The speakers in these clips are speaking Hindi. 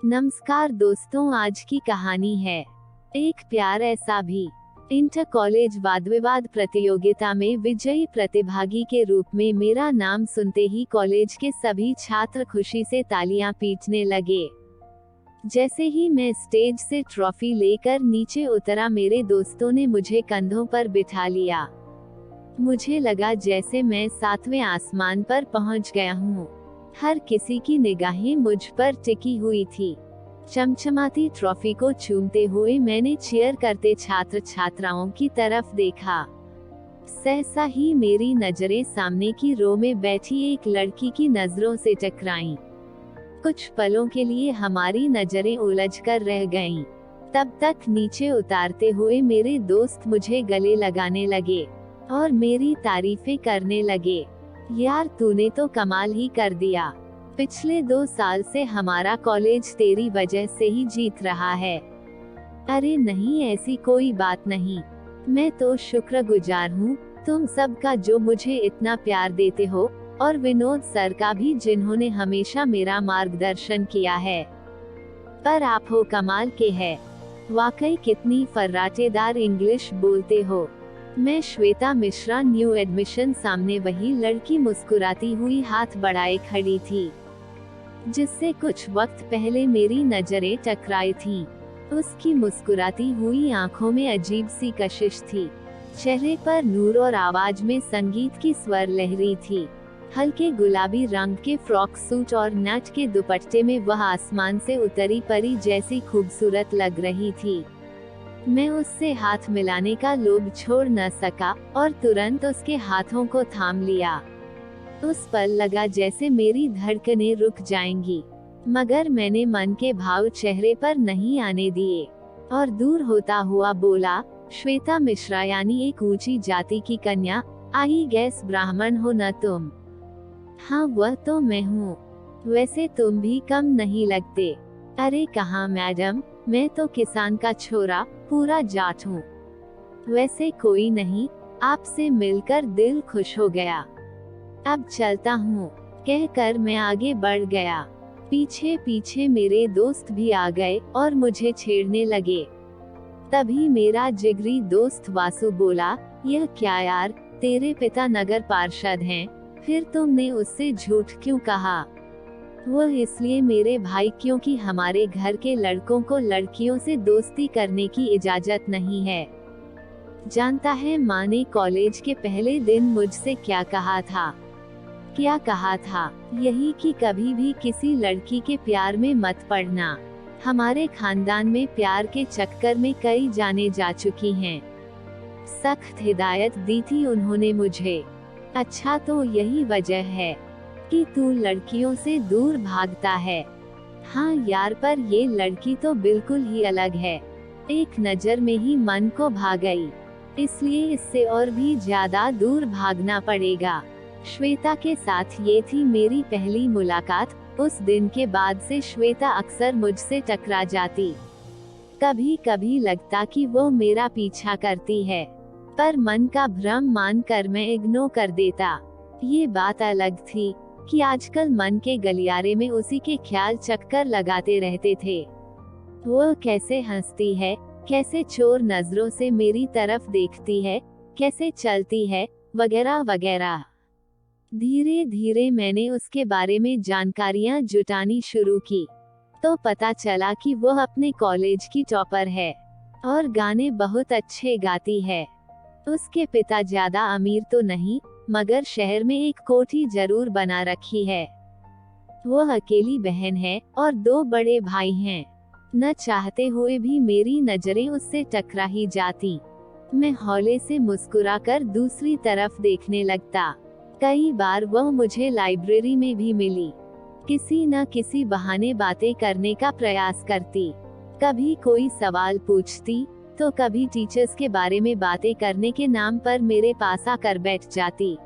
नमस्कार दोस्तों, आज की कहानी है एक प्यार ऐसा भी। इंटर कॉलेज वाद विवाद प्रतियोगिता में विजयी प्रतिभागी के रूप में मेरा नाम सुनते ही कॉलेज के सभी छात्र खुशी से तालियां पीटने लगे। जैसे ही मैं स्टेज से ट्रॉफी लेकर नीचे उतरा, मेरे दोस्तों ने मुझे कंधों पर बिठा लिया। मुझे लगा जैसे मैं 7वें आसमान पर पहुंच गया हूँ। हर किसी की निगाहें मुझ पर टिकी हुई थी। चमचमाती ट्रॉफी को चूमते हुए मैंने चीयर करते छात्र छात्राओं की तरफ देखा। सहसा ही मेरी नजरें सामने की रो में बैठी एक लड़की की नजरों से टकराईं। कुछ पलों के लिए हमारी नजरें उलझकर रह गईं। तब तक नीचे उतारते हुए मेरे दोस्त मुझे गले लगाने लगे और मेरी तारीफें करने लगे। यार, तूने तो कमाल ही कर दिया। पिछले 2 साल से हमारा कॉलेज तेरी वजह से ही जीत रहा है। अरे नहीं, ऐसी कोई बात नहीं। मैं तो शुक्रगुजार हूँ तुम सबका जो मुझे इतना प्यार देते हो, और विनोद सर का भी जिन्होंने हमेशा मेरा मार्गदर्शन किया है। पर आप हो कमाल के हैं। वाकई कितनी फर्राटेदार इंग्लिश बोलते हो। मैं श्वेता मिश्रा, न्यू एडमिशन। सामने वही लड़की मुस्कुराती हुई हाथ बढ़ाए खड़ी थी, जिससे कुछ वक्त पहले मेरी नजरें टकराई थीं। उसकी मुस्कुराती हुई आंखों में अजीब सी कशिश थी। चेहरे पर नूर और आवाज में संगीत की स्वर लहरी थी। हल्के गुलाबी रंग के फ्रॉक सूट और नेट के दुपट्टे में वह आसमान से उतरी परी जैसी खूबसूरत लग रही थी। मैं उससे हाथ मिलाने का लोभ छोड़ न सका और तुरंत उसके हाथों को थाम लिया। उस पल लगा जैसे मेरी धड़कनें रुक जाएंगी, मगर मैंने मन के भाव चेहरे पर नहीं आने दिए और दूर होता हुआ बोला, श्वेता मिश्रा यानी एक ऊंची जाति की कन्या, आई गैस ब्राह्मण हो न तुम? हाँ, वह तो मैं हूँ। वैसे तुम भी कम नहीं लगते। अरे कहाँ मैडम, मैं तो किसान का छोरा, पूरा जाट हूँ। वैसे कोई नहीं, आपसे मिलकर दिल खुश हो गया। अब चलता हूँ, कहकर मैं आगे बढ़ गया। पीछे पीछे मेरे दोस्त भी आ गए और मुझे छेड़ने लगे। तभी मेरा जिगरी दोस्त वासु बोला, यह क्या यार, तेरे पिता नगर पार्षद हैं, फिर तुमने उससे झूठ क्यों कहा? वह इसलिए मेरे भाई, क्योंकि हमारे घर के लड़कों को लड़कियों से दोस्ती करने की इजाजत नहीं है। जानता है माँ ने कॉलेज के पहले दिन मुझसे क्या कहा था? क्या कहा था? यही कि कभी भी किसी लड़की के प्यार में मत पड़ना। हमारे खानदान में प्यार के चक्कर में कई जाने जा चुकी हैं। सख्त हिदायत दी थी उन्होंने मुझे। अच्छा, तो यही वजह है कि तू लड़कियों से दूर भागता है? हाँ यार, पर ये लड़की तो बिल्कुल ही अलग है। एक नजर में ही मन को भा गई, इसलिए इससे और भी ज्यादा दूर भागना पड़ेगा। श्वेता के साथ ये थी मेरी पहली मुलाकात। उस दिन के बाद से श्वेता अक्सर मुझसे टकरा जाती। कभी कभी लगता कि वो मेरा पीछा करती है, पर मन का भ्रम मानकर मैं इग्नोर कर देता। ये बात अलग थी कि आजकल मन के गलियारे में उसी के ख्याल चक्कर लगाते रहते थे। वो कैसे हंसती है, कैसे चोर नजरों से मेरी तरफ देखती है, कैसे चलती है, वगैरह वगैरह। धीरे धीरे मैंने उसके बारे में जानकारियां जुटानी शुरू की, तो पता चला कि वह अपने कॉलेज की टॉपर है और गाने बहुत अच्छे गाती है। उसके पिता ज्यादा अमीर तो नहीं, मगर शहर में एक कोठी जरूर बना रखी है। वह अकेली बहन है और 2 बड़े भाई हैं। न चाहते हुए भी मेरी नजरें उससे टकरा ही जाती। मैं हौले से मुस्कुराकर दूसरी तरफ देखने लगता। कई बार वह मुझे लाइब्रेरी में भी मिली। किसी न किसी बहाने बातें करने का प्रयास करती। कभी कोई सवाल पूछती, तो कभी टीचर्स के बारे में बातें करने के नाम पर मेरे पास आकर बैठ जाती।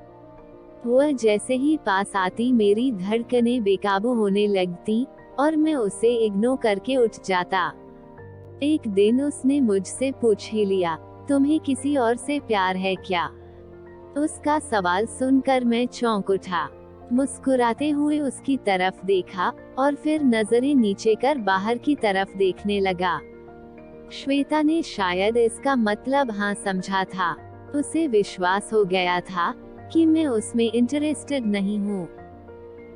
वह जैसे ही पास आती, मेरी धड़कनें बेकाबू होने लगती और मैं उसे इग्नोर करके उठ जाता। एक दिन उसने मुझसे पूछ ही लिया, तुम्हें किसी और से प्यार है क्या? उसका सवाल सुनकर मैं चौंक उठा। मुस्कुराते हुए उसकी तरफ देखा और फिर नजरें नीचे कर बाहर की तरफ देखने लगा। श्वेता ने शायद इसका मतलब हाँ समझा था। उसे विश्वास हो गया था कि मैं उसमें इंटरेस्टेड नहीं हूँ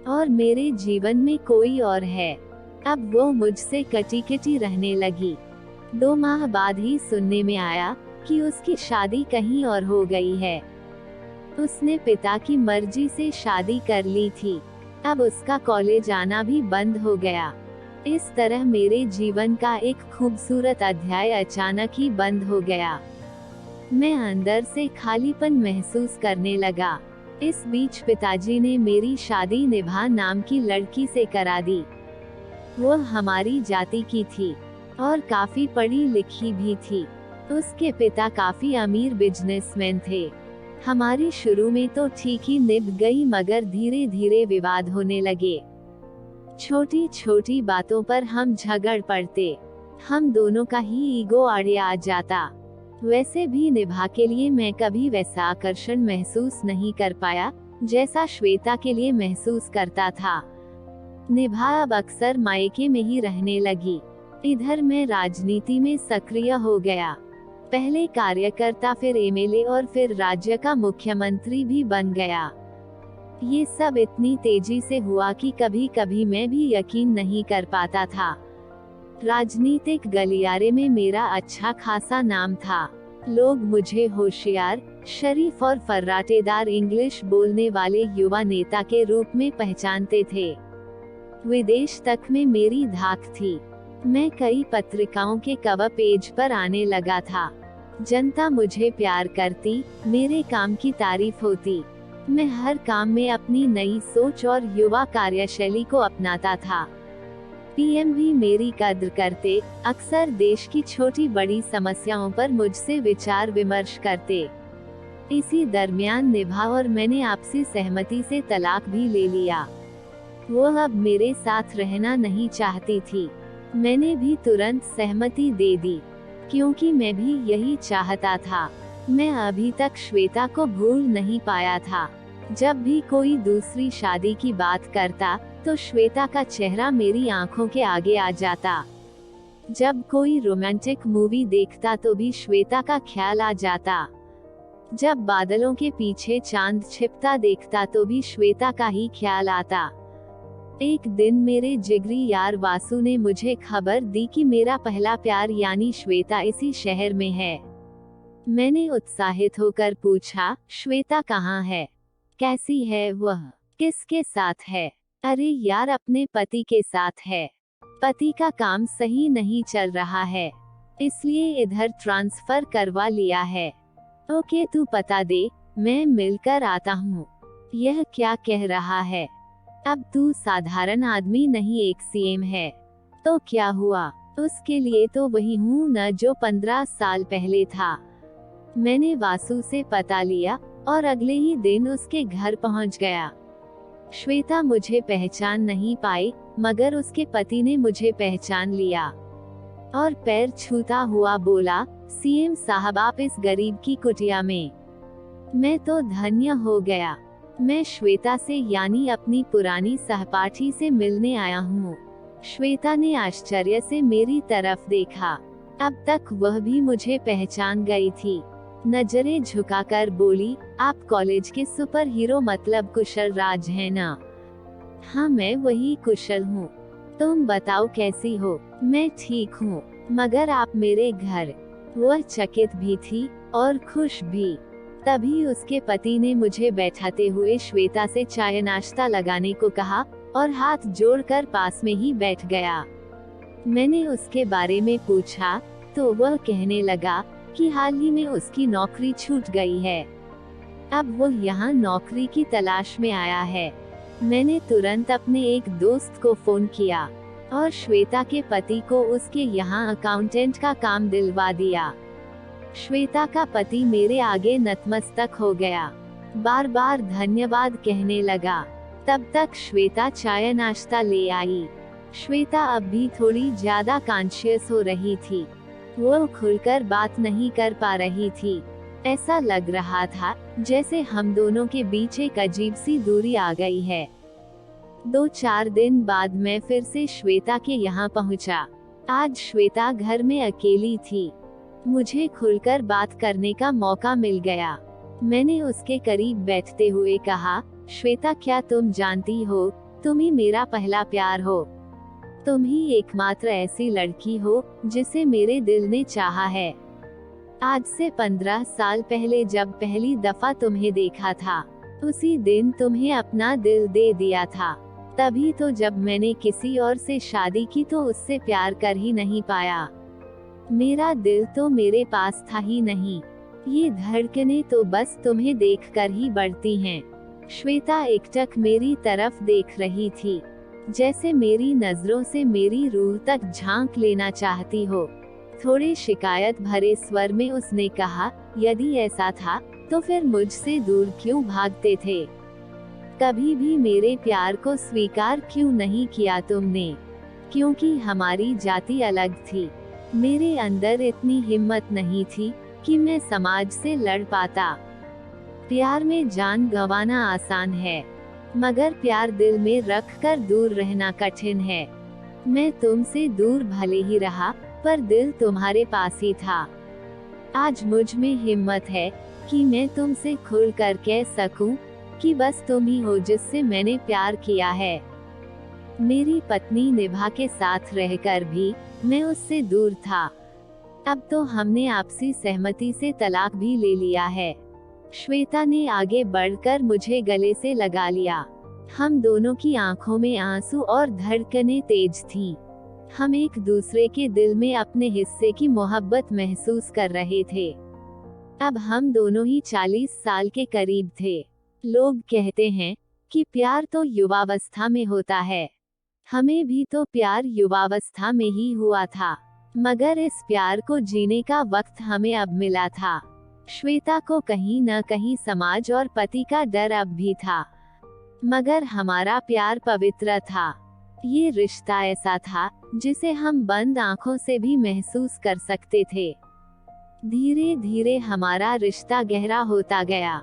और मेरे जीवन में कोई और है। अब वो मुझसे कटी कटी रहने लगी। 2 माह बाद ही सुनने में आया कि उसकी शादी कहीं और हो गई है। उसने पिता की मर्जी से शादी कर ली थी। अब उसका कॉलेज आना भी बंद हो गया। इस तरह मेरे जीवन का एक खूबसूरत अध्याय अचानक ही बंद हो गया। मैं अंदर से खालीपन महसूस करने लगा। इस बीच पिताजी ने मेरी शादी निभा नाम की लड़की से करा दी। वो हमारी जाति की थी और काफी पढ़ी लिखी भी थी। उसके पिता काफी अमीर बिजनेसमैन थे। हमारी शुरू में तो ठीक ही निभ गई, मगर धीरे धीरे विवाद होने लगे। छोटी छोटी बातों पर हम झगड़ पड़ते। हम दोनों का ही ईगो आड़े आ जाता। वैसे भी निभा के लिए मैं कभी वैसा आकर्षण महसूस नहीं कर पाया जैसा श्वेता के लिए महसूस करता था। निभा अब अक्सर मायके में ही रहने लगी। इधर मैं राजनीति में सक्रिय हो गया। पहले कार्यकर्ता, फिर एमएलए और फिर राज्य का मुख्यमंत्री भी बन गया। ये सब इतनी तेजी से हुआ कि कभी कभी मैं भी यकीन नहीं कर पाता था। राजनीतिक गलियारे में मेरा अच्छा खासा नाम था। लोग मुझे होशियार, शरीफ और फर्राटेदार इंग्लिश बोलने वाले युवा नेता के रूप में पहचानते थे। विदेश तक में मेरी धाक थी। मैं कई पत्रिकाओं के कवर पेज पर आने लगा था। जनता मुझे प्यार करती, मेरे काम की तारीफ होती। मैं हर काम में अपनी नई सोच और युवा कार्यशैली को अपनाता था। पीएम भी मेरी कद्र करते, अक्सर देश की छोटी बड़ी समस्याओं पर मुझसे विचार विमर्श करते। इसी दरमियान निभा और मैंने आपसी सहमति से तलाक भी ले लिया। वो अब मेरे साथ रहना नहीं चाहती थी। मैंने भी तुरंत सहमति दे दी, क्योंकि मैं भी यही चाहता था। मैं अभी तक श्वेता को भूल नहीं पाया था। जब भी कोई दूसरी शादी की बात करता तो श्वेता का चेहरा मेरी आंखों के आगे आ जाता। जब कोई रोमांटिक मूवी देखता तो भी श्वेता का ख्याल आ जाता। जब बादलों के पीछे चांद छिपता देखता तो भी श्वेता का ही ख्याल आता। एक दिन मेरे जिगरी यार वासु ने मुझे खबर दी कि मेरा पहला प्यार यानी श्वेता इसी शहर में है। मैंने उत्साहित होकर पूछा, श्वेता कहाँ है? कैसी है वह? किसके साथ है? अरे यार, अपने पति के साथ है। पति का काम सही नहीं चल रहा है, इसलिए इधर ट्रांसफर करवा लिया है। ओके, तू पता दे, मैं मिलकर आता हूँ। यह क्या कह रहा है? अब तू साधारण आदमी नहीं, एक सीएम है। तो क्या हुआ? उसके लिए तो वही हूँ न जो 15 साल पहले था। मैंने वासु से पता लिया और अगले ही दिन उसके घर पहुंच गया। श्वेता मुझे पहचान नहीं पाई, मगर उसके पति ने मुझे पहचान लिया और पैर छूता हुआ बोला, सीएम साहब आप इस गरीब की कुटिया में। मैं तो धन्य हो गया। मैं श्वेता से यानी अपनी पुरानी सहपाठी से मिलने आया हूँ। श्वेता ने आश्चर्य से मेरी तरफ देखा। अब तक वह भी मुझे पहचान गई थी। नजरें झुकाकर बोली, आप कॉलेज के सुपर हीरो मतलब कुशल राज हैं ना? हाँ, मैं वही कुशल हूँ। तुम बताओ कैसी हो? मैं ठीक हूँ, मगर आप मेरे घर। वह चकित भी थी और खुश भी। तभी उसके पति ने मुझे बैठाते हुए श्वेता से चाय नाश्ता लगाने को कहा और हाथ जोड़कर पास में ही बैठ गया। मैंने उसके बारे में पूछा तो वह कहने लगा कि हाल ही में उसकी नौकरी छूट गई है। अब वो यहाँ नौकरी की तलाश में आया है। मैंने तुरंत अपने एक दोस्त को फोन किया और श्वेता के पति को उसके यहाँ अकाउंटेंट का काम दिलवा दिया। श्वेता का पति मेरे आगे नतमस्तक हो गया, बार बार धन्यवाद कहने लगा। तब तक श्वेता चाय नाश्ता ले आई। श्वेता अब भी थोड़ी ज्यादा कॉन्शियस हो रही थी। वो खुलकर बात नहीं कर पा रही थी। ऐसा लग रहा था जैसे हम दोनों के बीच एक अजीब सी दूरी आ गई है। 2-4 दिन बाद मैं फिर से श्वेता के यहाँ पहुँचा। आज श्वेता घर में अकेली थी। मुझे खुलकर बात करने का मौका मिल गया। मैंने उसके करीब बैठते हुए कहा, श्वेता, क्या तुम जानती हो, तुम ही मेरा पहला प्यार हो। तुम ही एकमात्र ऐसी लड़की हो जिसे मेरे दिल ने चाहा है। आज से 15 साल पहले जब पहली दफा तुम्हें देखा था, उसी दिन तुम्हें अपना दिल दे दिया था। तभी तो जब मैंने किसी और से शादी की तो उससे प्यार कर ही नहीं पाया। मेरा दिल तो मेरे पास था ही नहीं। ये धड़कनें तो बस तुम्हें देखकर ही बढ़ती हैं। श्वेता एकटक मेरी तरफ देख रही थी, जैसे मेरी नजरों से मेरी रूह तक झांक लेना चाहती हो। थोड़े शिकायत भरे स्वर में उसने कहा, यदि ऐसा था तो फिर मुझसे दूर क्यों भागते थे? कभी भी मेरे प्यार को स्वीकार क्यों नहीं किया तुमने? क्योंकि हमारी जाति अलग थी। मेरे अंदर इतनी हिम्मत नहीं थी कि मैं समाज से लड़ पाता। प्यार में जान गंवाना आसान है, मगर प्यार दिल में रख कर दूर रहना कठिन है। मैं तुमसे दूर भले ही रहा, पर दिल तुम्हारे पास ही था। आज मुझ में हिम्मत है कि मैं तुमसे खुल कर कह सकूं कि बस तुम ही हो जिससे मैंने प्यार किया है। मेरी पत्नी निभा के साथ रहकर भी मैं उससे दूर था। अब तो हमने आपसी सहमति से तलाक भी ले लिया है। श्वेता ने आगे बढ़कर मुझे गले से लगा लिया। हम दोनों की आंखों में आंसू और धड़कनें तेज थीं। हम एक दूसरे के दिल में अपने हिस्से की मोहब्बत महसूस कर रहे थे। अब हम दोनों ही 40 साल के करीब थे। लोग कहते हैं कि प्यार तो युवावस्था में होता है। हमें भी तो प्यार युवावस्था में ही हुआ था, मगर इस प्यार को जीने का वक्त हमें अब मिला था। श्वेता को कहीं न कहीं समाज और पति का डर अब भी था, मगर हमारा प्यार पवित्र था। ये रिश्ता ऐसा था जिसे हम बंद आंखों से भी महसूस कर सकते थे। धीरे धीरे हमारा रिश्ता गहरा होता गया।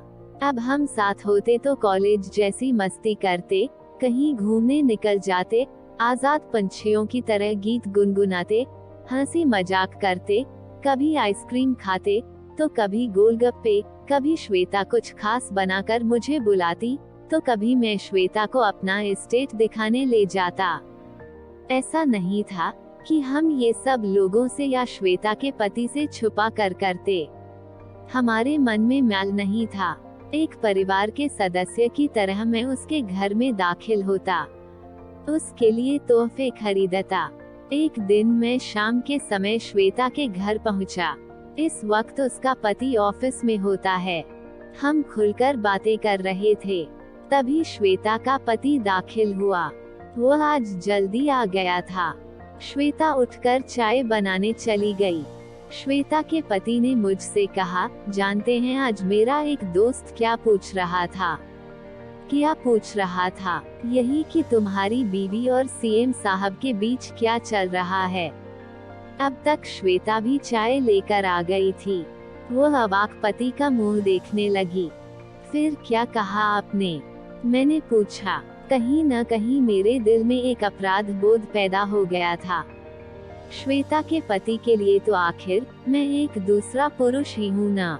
अब हम साथ होते तो कॉलेज जैसी मस्ती करते, कहीं घूमने निकल जाते, आजाद पंछियों की तरह गीत गुनगुनाते, हंसी मजाक करते, कभी आइसक्रीम खाते तो कभी गोलगप्पे, कभी श्वेता कुछ खास बनाकर मुझे बुलाती तो कभी मैं श्वेता को अपना एस्टेट दिखाने ले जाता। ऐसा नहीं था कि हम ये सब लोगों से या श्वेता के पति से छुपा कर करते। हमारे मन में मैल नहीं था। एक परिवार के सदस्य की तरह मैं उसके घर में दाखिल होता, उसके लिए तोहफे खरीदता। एक दिन मैं शाम के समय श्वेता के घर पहुंचा। इस वक्त उसका पति ऑफिस में होता है। हम खुलकर बातें कर रहे थे, तभी श्वेता का पति दाखिल हुआ। वो आज जल्दी आ गया था। श्वेता उठकर चाय बनाने चली गई। श्वेता के पति ने मुझसे कहा, जानते हैं आज मेरा एक दोस्त क्या पूछ रहा था? क्या पूछ रहा था? यही कि तुम्हारी बीवी और सीएम साहब के बीच क्या चल रहा है। अब तक श्वेता भी चाय लेकर आ गई थी। वो अवाक पति का मुंह देखने लगी। फिर क्या कहा आपने? मैंने पूछा। कहीं न कहीं मेरे दिल में एक अपराध बोध पैदा हो गया था। श्वेता के पति के लिए तो आखिर मैं एक दूसरा पुरुष ही हूँ ना।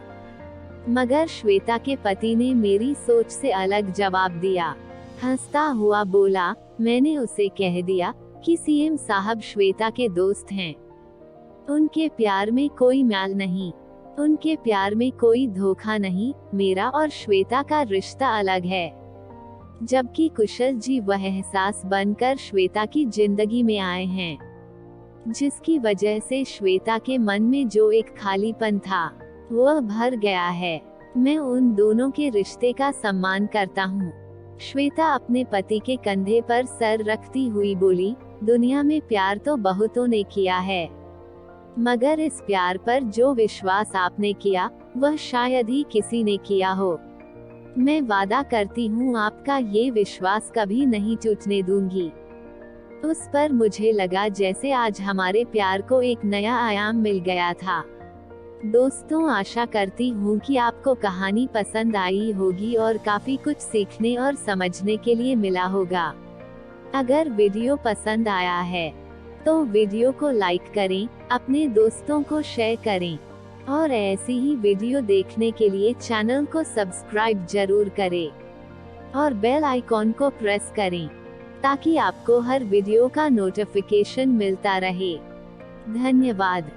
मगर श्वेता के पति ने मेरी सोच से अलग जवाब दिया। हंसता हुआ बोला, मैंने उसे कह दिया कि सीएम साहब श्वेता के दोस्त हैं। उनके प्यार में कोई मैल नहीं, उनके प्यार में कोई धोखा नहीं। मेरा और श्वेता का रिश्ता अलग है। जबकि कुशल जी वह एहसास बनकर श्वेता की जिंदगी में आए हैं, जिसकी वजह से श्वेता के मन में जो एक खालीपन था वह भर गया है। मैं उन दोनों के रिश्ते का सम्मान करता हूँ। श्वेता अपने पति के कंधे पर सर रखती हुई बोली, दुनिया में प्यार तो बहुतों ने किया है, मगर इस प्यार पर जो विश्वास आपने किया वह शायद ही किसी ने किया हो। मैं वादा करती हूँ आपका ये विश्वास कभी नहीं टूटने दूंगी। उस पर मुझे लगा जैसे आज हमारे प्यार को एक नया आयाम मिल गया था। दोस्तों, आशा करती हूँ कि आपको कहानी पसंद आई होगी और काफी कुछ सीखने और समझने के लिए मिला होगा। अगर वीडियो पसंद आया है तो वीडियो को लाइक करें, अपने दोस्तों को शेयर करें और ऐसी ही वीडियो देखने के लिए चैनल को सब्सक्राइब जरूर करें और बेल आइकॉन को प्रेस करें ताकि आपको हर वीडियो का नोटिफिकेशन मिलता रहे। धन्यवाद।